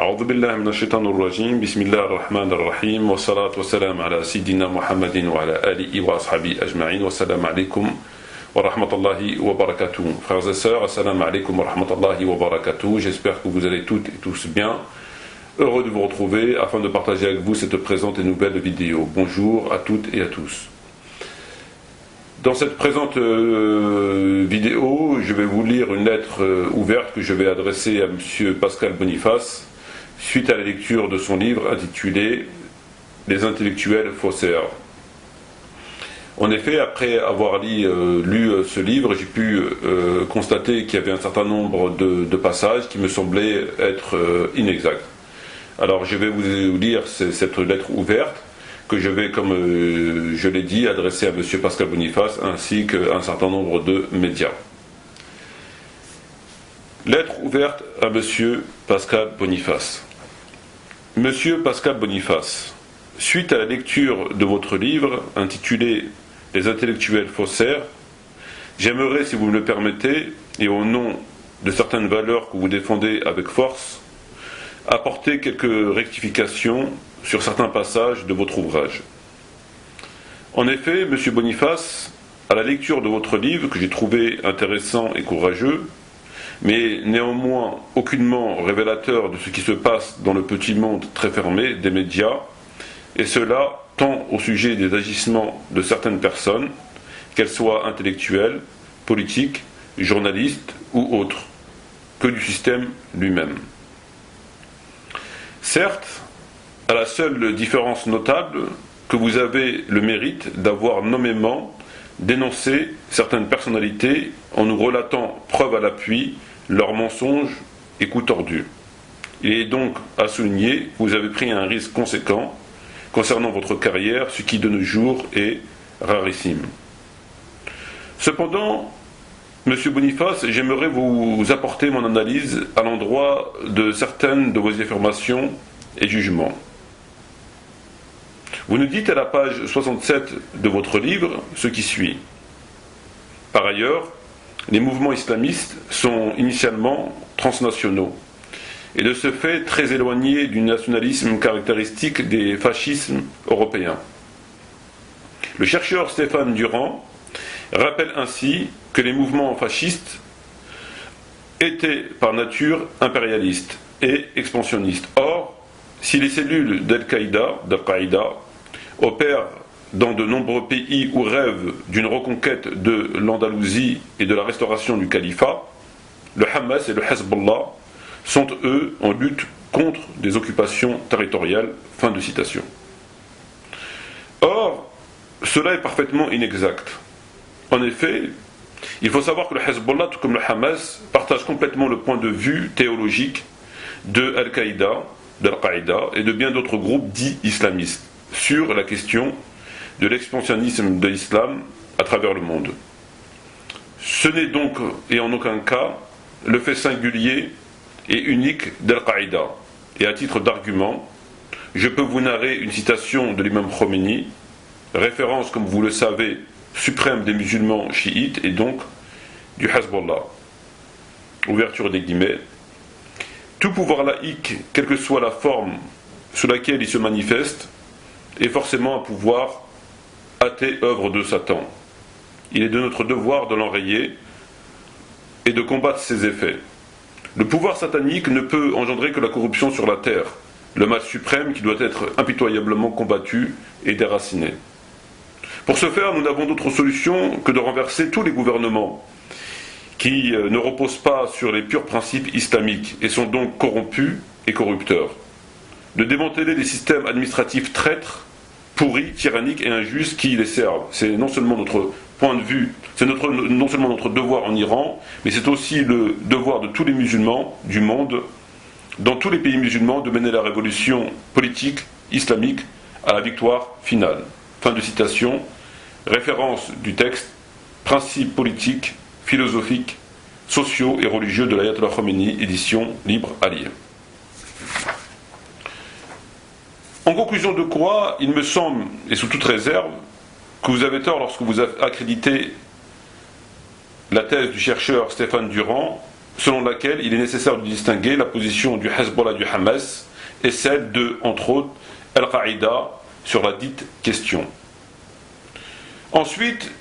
أعوذ بالله من الشيطان الرجيم بسم الله الرحمن الرحيم والصلاة والسلام على سيدنا محمد وعلى آله وأصحابه أجمعين والسلام عليكم ورحمة الله وبركاته. Frères et sœurs, assalamu alaikum wa rahmatullahi wa barakatuh. J'espère que vous allez toutes et tous bien. Heureux de vous retrouver afin de partager avec vous cette présente et nouvelle vidéo. Bonjour à toutes et à tous. Dans cette présente vidéo, je vais vous lire une lettre ouverte que je vais adresser à M. Pascal Boniface suite à la lecture de son livre intitulé « Les intellectuels faussaires ». En effet, après avoir lu ce livre, j'ai pu constater qu'il y avait un certain nombre de passages qui me semblaient être inexacts. Alors je vais vous lire cette lettre ouverte que je vais, comme je l'ai dit, adresser à M. Pascal Boniface ainsi qu'à un certain nombre de médias. Lettre ouverte à M. Pascal Boniface. Monsieur Pascal Boniface, suite à la lecture de votre livre intitulé « Les intellectuels faussaires », j'aimerais, si vous me le permettez, et au nom de certaines valeurs que vous défendez avec force, apporter quelques rectifications sur certains passages de votre ouvrage. En effet, M. Boniface, à la lecture de votre livre, que j'ai trouvé intéressant et courageux, mais néanmoins aucunement révélateur de ce qui se passe dans le petit monde très fermé des médias, et cela tant au sujet des agissements de certaines personnes, qu'elles soient intellectuelles, politiques, journalistes ou autres, que du système lui-même. Certes, à la seule différence notable que vous avez le mérite d'avoir nommément dénoncé certaines personnalités en nous relatant preuve à l'appui leurs mensonges et coups tordus. Il est donc à souligner que vous avez pris un risque conséquent concernant votre carrière, ce qui de nos jours est rarissime. Cependant, M. Boniface, j'aimerais vous apporter mon analyse à l'endroit de certaines de vos affirmations et jugements. Vous nous dites à la page 67 de votre livre ce qui suit. Par ailleurs, les mouvements islamistes sont initialement transnationaux et de ce fait très éloignés du nationalisme caractéristique des fascismes européens. Le chercheur Stéphane Durand rappelle ainsi que les mouvements fascistes étaient par nature impérialistes et expansionnistes. Or, si les cellules d'Al-Qaïda opèrent dans de nombreux pays où rêvent d'une reconquête de l'Andalousie et de la restauration du califat, le Hamas et le Hezbollah sont eux en lutte contre des occupations territoriales. Fin de citation. Or, cela est parfaitement inexact. En effet, il faut savoir que le Hezbollah, tout comme le Hamas, partagent complètement le point de vue théologique de Al-Qaïda, d'Al-Qaïda et de bien d'autres groupes dits islamistes sur la question de l'expansionnisme de l'islam à travers le monde. Ce n'est donc et en aucun cas le fait singulier et unique d'Al-Qaïda. Et à titre d'argument, je peux vous narrer une citation de l'imam Khomeini, référence, comme vous le savez, suprême des musulmans chiites et donc du Hezbollah. Ouverture des guillemets. Tout pouvoir laïque, quelle que soit la forme sous laquelle il se manifeste, est forcément un pouvoir athée, œuvre de Satan. Il est de notre devoir de l'enrayer et de combattre ses effets. Le pouvoir satanique ne peut engendrer que la corruption sur la terre, le mal suprême qui doit être impitoyablement combattu et déraciné. Pour ce faire, nous n'avons d'autre solution que de renverser tous les gouvernements qui ne reposent pas sur les purs principes islamiques et sont donc corrompus et corrupteurs. De démanteler les systèmes administratifs traîtres, pourris, tyranniques et injustes qui les servent. C'est non seulement notre point de vue, c'est non seulement notre devoir en Iran, mais c'est aussi le devoir de tous les musulmans du monde, dans tous les pays musulmans, de mener la révolution politique islamique à la victoire finale. Fin de citation. Référence du texte, principes politiques, philosophiques, sociaux et religieux de l'Ayatollah Khomeini, édition libre à lire. En conclusion de quoi, il me semble, et sous toute réserve, que vous avez tort lorsque vous accréditez la thèse du chercheur Stéphane Durand selon laquelle il est nécessaire de distinguer la position du Hezbollah et du Hamas et celle de, entre autres, Al-Qaïda sur la dite question. Ensuite,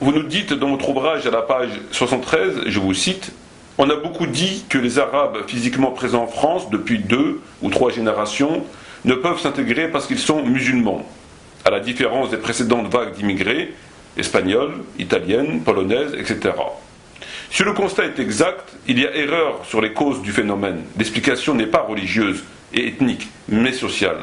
vous nous dites dans votre ouvrage à la page 73, je vous cite, « On a beaucoup dit que les Arabes physiquement présents en France depuis 2 ou 3 générations ne peuvent s'intégrer parce qu'ils sont musulmans, à la différence des précédentes vagues d'immigrés, espagnoles, italiennes, polonaises, etc. Si le constat est exact, il y a erreur sur les causes du phénomène. L'explication n'est pas religieuse et ethnique, mais sociale.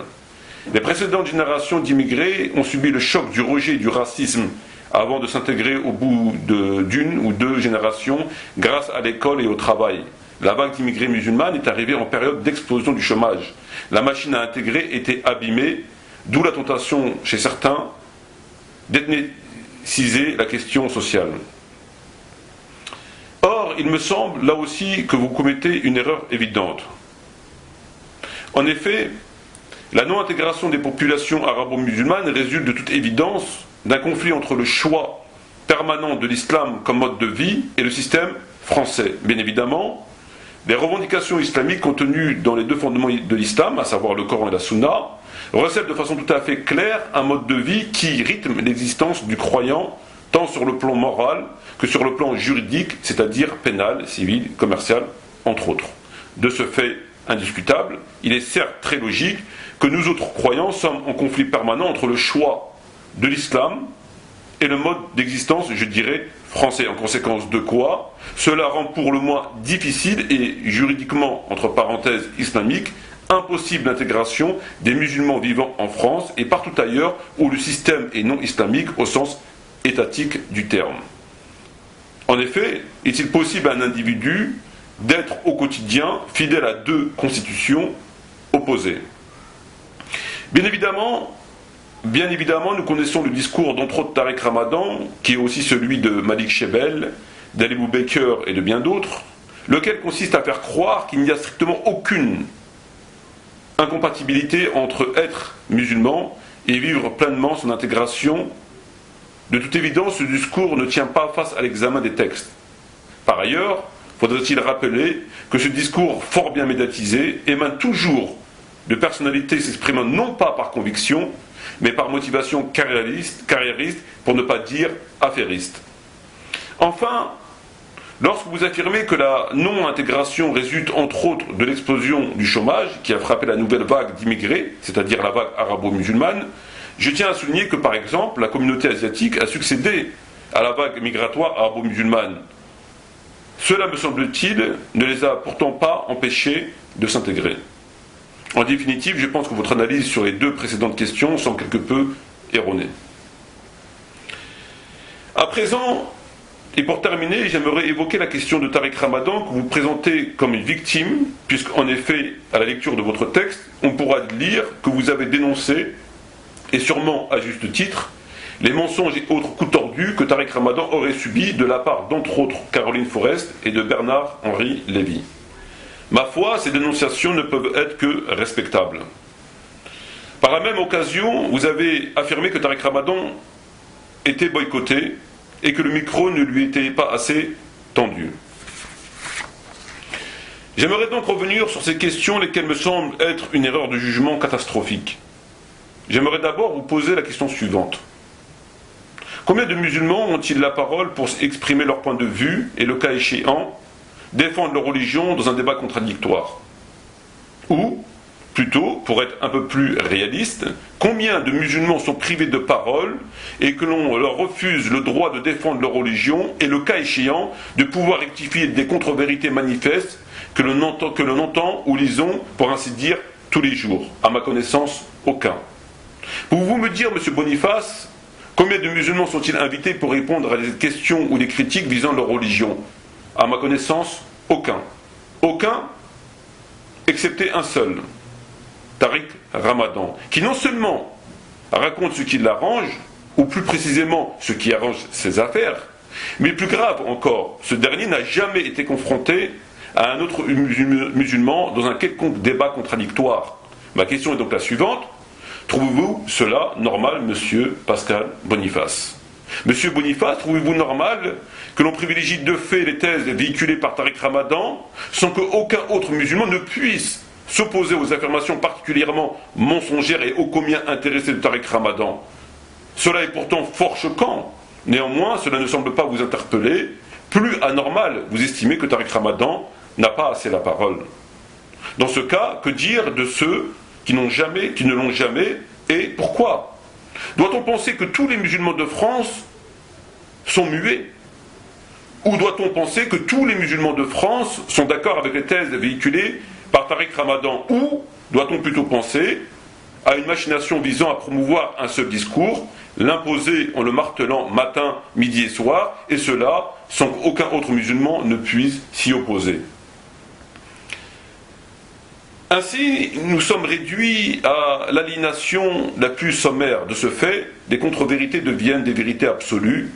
Les précédentes générations d'immigrés ont subi le choc du rejet et du racisme avant de s'intégrer au bout d'une ou 2 générations grâce à l'école et au travail. La vague d'immigrés musulmans est arrivée en période d'explosion du chômage. La machine à intégrer était abîmée, d'où la tentation chez certains d'ethniciser la question sociale. Or, il me semble là aussi que vous commettez une erreur évidente. En effet, la non-intégration des populations arabo-musulmanes résulte de toute évidence d'un conflit entre le choix permanent de l'islam comme mode de vie et le système français. Bien évidemment, les revendications islamiques contenues dans les 2 fondements de l'islam, à savoir le Coran et la Sunna, recèlent de façon tout à fait claire un mode de vie qui rythme l'existence du croyant tant sur le plan moral que sur le plan juridique, c'est-à-dire pénal, civil, commercial, entre autres. De ce fait indiscutable, il est certes très logique que nous autres croyants sommes en conflit permanent entre le choix de l'islam et le mode d'existence, je dirais, français. En conséquence de quoi, cela rend pour le moins difficile et juridiquement, entre parenthèses, islamique, impossible l'intégration des musulmans vivant en France et partout ailleurs où le système est non islamique au sens étatique du terme. En effet, est-il possible à un individu d'être au quotidien fidèle à 2 constitutions opposées? Bien évidemment, nous connaissons le discours d'entre autres Tariq Ramadan, qui est aussi celui de Malik Shebel, d'Ali Boubaker et de bien d'autres, lequel consiste à faire croire qu'il n'y a strictement aucune incompatibilité entre être musulman et vivre pleinement son intégration. De toute évidence, ce discours ne tient pas face à l'examen des textes. Par ailleurs, faudrait-il rappeler que ce discours fort bien médiatisé émane toujours de personnalités s'exprimant non pas par conviction, mais par motivation carriériste, pour ne pas dire affairiste. Enfin, lorsque vous affirmez que la non-intégration résulte entre autres de l'explosion du chômage qui a frappé la nouvelle vague d'immigrés, c'est-à-dire la vague arabo-musulmane, je tiens à souligner que par exemple la communauté asiatique a succédé à la vague migratoire arabo-musulmane. Cela, me semble-t-il, ne les a pourtant pas empêchés de s'intégrer. En définitive, je pense que votre analyse sur les 2 précédentes questions semble quelque peu erronée. À présent, et pour terminer, j'aimerais évoquer la question de Tariq Ramadan que vous présentez comme une victime, puisqu'en effet, à la lecture de votre texte, on pourra lire que vous avez dénoncé, et sûrement à juste titre, les mensonges et autres coups tordus que Tariq Ramadan aurait subis de la part d'entre autres Caroline Forest et de Bernard-Henri Lévy. Ma foi, ces dénonciations ne peuvent être que respectables. Par la même occasion, vous avez affirmé que Tariq Ramadan était boycotté et que le micro ne lui était pas assez tendu. J'aimerais donc revenir sur ces questions, lesquelles me semblent être une erreur de jugement catastrophique. J'aimerais d'abord vous poser la question suivante. Combien de musulmans ont-ils la parole pour exprimer leur point de vue et, le cas échéant, défendre leur religion dans un débat contradictoire? Ou, plutôt, pour être un peu plus réaliste, combien de musulmans sont privés de parole et que l'on leur refuse le droit de défendre leur religion et, le cas échéant, de pouvoir rectifier des contre-vérités manifestes que l'on entend ou lisons, pour ainsi dire, tous les jours? À ma connaissance, aucun. Pouvez-vous me dire, monsieur Boniface, combien de musulmans sont-ils invités pour répondre à des questions ou des critiques visant leur religion? À ma connaissance, aucun. Aucun, excepté un seul, Tariq Ramadan, qui non seulement raconte ce qui l'arrange, ou plus précisément ce qui arrange ses affaires, mais plus grave encore, ce dernier n'a jamais été confronté à un autre musulman dans un quelconque débat contradictoire. Ma question est donc la suivante. Trouvez-vous cela normal, monsieur Pascal Boniface? Monsieur Boniface, trouvez-vous normal que l'on privilégie de fait les thèses véhiculées par Tariq Ramadan sans qu'aucun autre musulman ne puisse s'opposer aux affirmations particulièrement mensongères et ô combien intéressées de Tariq Ramadan? Cela est pourtant fort choquant. Néanmoins, cela ne semble pas vous interpeller. Plus anormal, vous estimez que Tariq Ramadan n'a pas assez la parole. Dans ce cas, que dire de ceux qui ne l'ont jamais, et pourquoi? Doit-on penser que tous les musulmans de France sont muets? Ou doit-on penser que tous les musulmans de France sont d'accord avec les thèses véhiculées par Tariq Ramadan? Ou doit-on plutôt penser à une machination visant à promouvoir un seul discours, l'imposer en le martelant matin, midi et soir, et cela sans qu'aucun autre musulman ne puisse s'y opposer? Ainsi, nous sommes réduits à l'aliénation la plus sommaire. De ce fait, des contre-vérités deviennent des vérités absolues,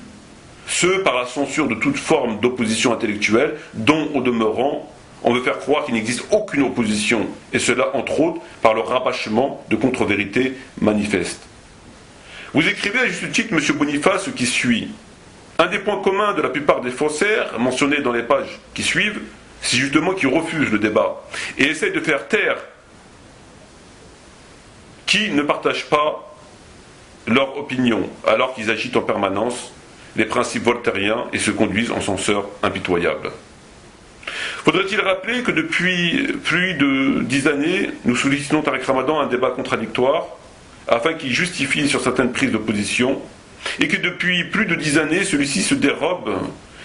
ce par la censure de toute forme d'opposition intellectuelle, dont, au demeurant, on veut faire croire qu'il n'existe aucune opposition, et cela, entre autres, par le rabâchement de contre-vérités manifestes. Vous écrivez à juste titre, M. Boniface, ce qui suit. Un des points communs de la plupart des faussaires, mentionnés dans les pages qui suivent, c'est justement qu'ils refusent le débat et essayent de faire taire qui ne partagent pas leur opinion, alors qu'ils agitent en permanence les principes voltairiens et se conduisent en censeurs impitoyables. Faudrait-il rappeler que depuis plus de 10 années, nous sollicitons Tariq Ramadan un débat contradictoire afin qu'il justifie sur certaines prises de position, et que depuis plus de 10 années, celui-ci se dérobe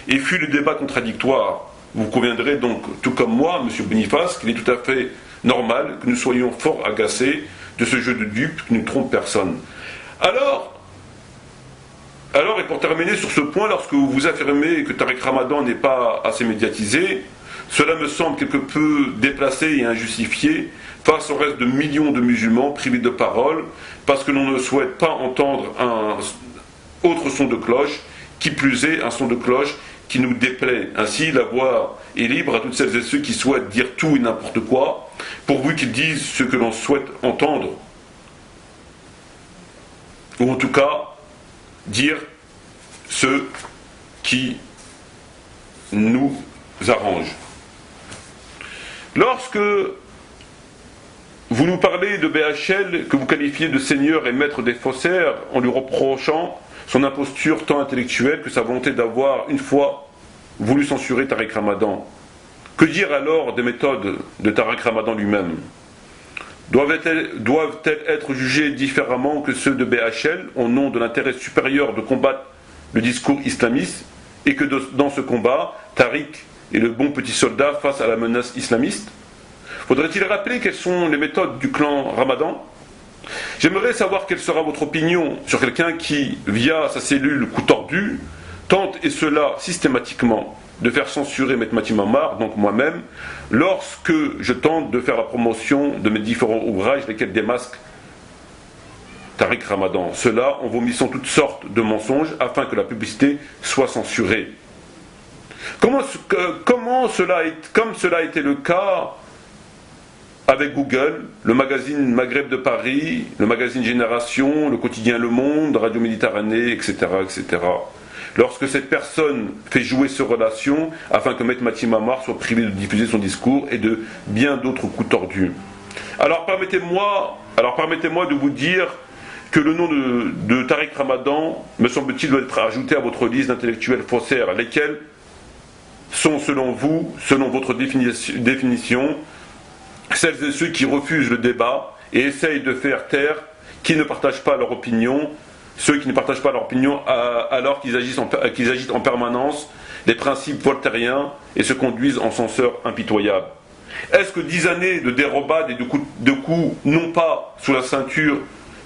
et fuit le débat contradictoire. Vous conviendrez donc, tout comme moi, M. Boniface, qu'il est tout à fait normal que nous soyons fort agacés de ce jeu de dupes qui ne trompe personne. Alors, et pour terminer sur ce point, lorsque vous affirmez que Tariq Ramadan n'est pas assez médiatisé, cela me semble quelque peu déplacé et injustifié face au reste de millions de musulmans privés de parole, parce que l'on ne souhaite pas entendre un autre son de cloche, qui plus est un son de cloche qui nous déplaît. Ainsi, la voix est libre à toutes celles et ceux qui souhaitent dire tout et n'importe quoi, pourvu qu'ils disent ce que l'on souhaite entendre, ou en tout cas dire ce qui nous arrange. Lorsque vous nous parlez de BHL, que vous qualifiez de seigneur et maître des faussaires, en lui reprochant son imposture tant intellectuelle que sa volonté d'avoir une fois voulu censurer Tariq Ramadan, que dire alors des méthodes de Tariq Ramadan lui-même? Doivent-elles être jugées différemment que ceux de BHL au nom de l'intérêt supérieur de combattre le discours islamiste, et que dans ce combat, Tariq est le bon petit soldat face à la menace islamiste? Faudrait-il rappeler quelles sont les méthodes du clan Ramadan? J'aimerais savoir quelle sera votre opinion sur quelqu'un qui, via sa cellule coup tordu, tente, et cela systématiquement, de faire censurer Maître Matimamar, donc moi-même, lorsque je tente de faire la promotion de mes différents ouvrages, lesquels démasquent Tariq Ramadan. Cela en vomissant toutes sortes de mensonges afin que la publicité soit censurée. Comme cela a été le cas avec Google, le magazine Maghreb de Paris, le magazine Génération, le quotidien Le Monde, Radio Méditerranée, etc., etc. Lorsque cette personne fait jouer ces relations afin que Maître Matimamar soit privé de diffuser son discours et de bien d'autres coups tordus. Alors permettez-moi de vous dire que le nom de Tariq Ramadan, me semble-t-il, doit être ajouté à votre liste d'intellectuels faussaires, lesquels sont selon vous, selon votre définition, celles et ceux qui refusent le débat et essayent de faire taire qui ne partagent pas leur opinion, ceux qui ne partagent pas leur opinion alors qu'ils agitent en permanence les principes voltairiens et se conduisent en censeurs impitoyables. Est-ce que 10 années de dérobade et de coups, non pas sous la ceinture,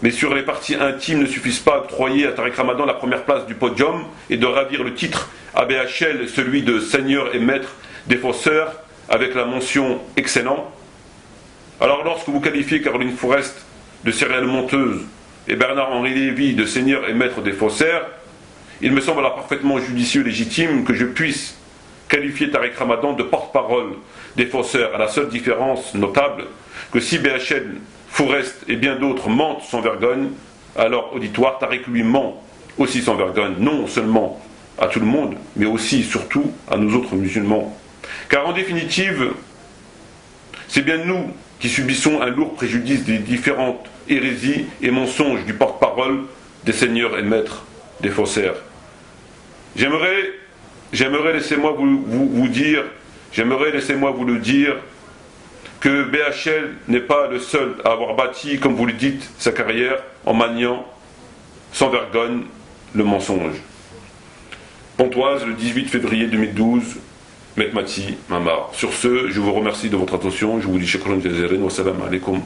mais sur les parties intimes, ne suffisent pas à octroyer à Tariq Ramadan la première place du podium et de ravir le titre à BHL, celui de seigneur et maître des faussaires, avec la mention excellent? Alors lorsque vous qualifiez Caroline Fourest de céréale menteuse et Bernard-Henri Lévy de seigneur et maître des faussaires, il me semble alors parfaitement judicieux et légitime que je puisse qualifier Tariq Ramadan de porte-parole des faussaires, à la seule différence notable que si BHL, Fourest et bien d'autres mentent sans vergogne, alors auditoire, Tariq lui ment aussi sans vergogne, non seulement à tout le monde, mais aussi et surtout à nous autres musulmans. Car en définitive, c'est bien nous qui subissons un lourd préjudice des différentes hérésies et mensonges du porte-parole des seigneurs et maîtres des faussaires. J'aimerais, laissez-moi vous dire, laissez-moi vous le dire, que BHL n'est pas le seul à avoir bâti, comme vous le dites, sa carrière en maniant sans vergogne le mensonge. Pontoise, le 18 février 2012, Mekmati Mamar. Sur ce, je vous remercie de votre attention. Je vous dis shukran jaziran wa salam alaikum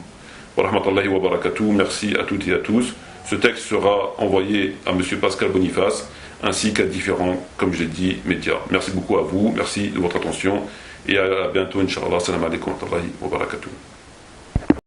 wa rahmatullahi wa barakatuh. Merci à toutes et à tous. Ce texte sera envoyé à M. Pascal Boniface ainsi qu'à différents, comme je l'ai dit, médias. Merci beaucoup à vous. Merci de votre attention et à bientôt, Inch'Allah. Salam alaikum wa rahmatullahi wa barakatuh.